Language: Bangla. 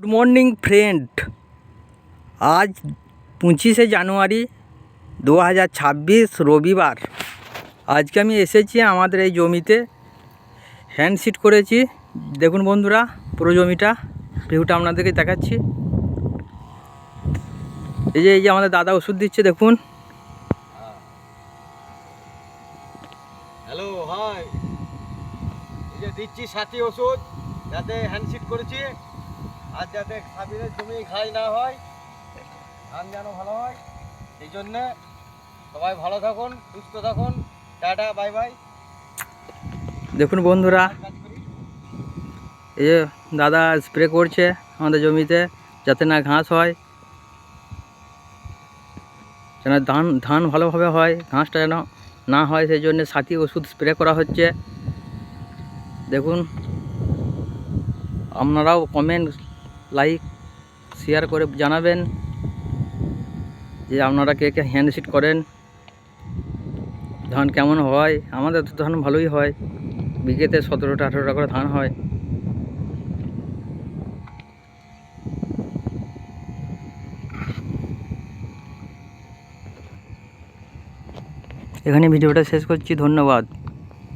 Good morning friend. आज 25 জানুয়ারি 2026 রবিবার। আজকে আমি এসেছি আমাদের এই জমিতে হ্যান্ড সিড করেছি। দেখুন বন্ধুরা, পুরো জমিটা ভিউটা আপনাদেরকে দেখাচ্ছি। এই যে আমাদের দাদা ওষুধ দিচ্ছে, দেখুন। Hello, hi. এই যে দিচ্ছি সাথী ওষুধ, যাতে হ্যান্ড সিড করেছি, আর যাতে সাবিরের জমি ঘাই না হয়, ধান যেন ভালো হয়। এই জন্যে সবাই ভালো থাকুন, সুস্থ থাকুন। Tata, bye bye. দেখুন বন্ধুরা, এই যে দাদা স্প্রে করছে আমাদের জমিতে, যাতে না ঘাস হয়, যেন ধান ভালোভাবে হয়, ঘাসটা যেন না হয়, সেই জন্য সাথী ওষুধ স্প্রে করা হচ্ছে। দেখুন, আপনারাও কমেন্ট, লাইক, শেয়ার করে জানাবেন যে আপনারা কে কে হ্যান্ড সিড করেন, ধান কেমন হয়। আমাদের তো ধান ভালোই হয়, বিঘেতে 17-18টা করে ধান হয়। এখানে ভিডিওটা শেষ করছি, ধন্যবাদ।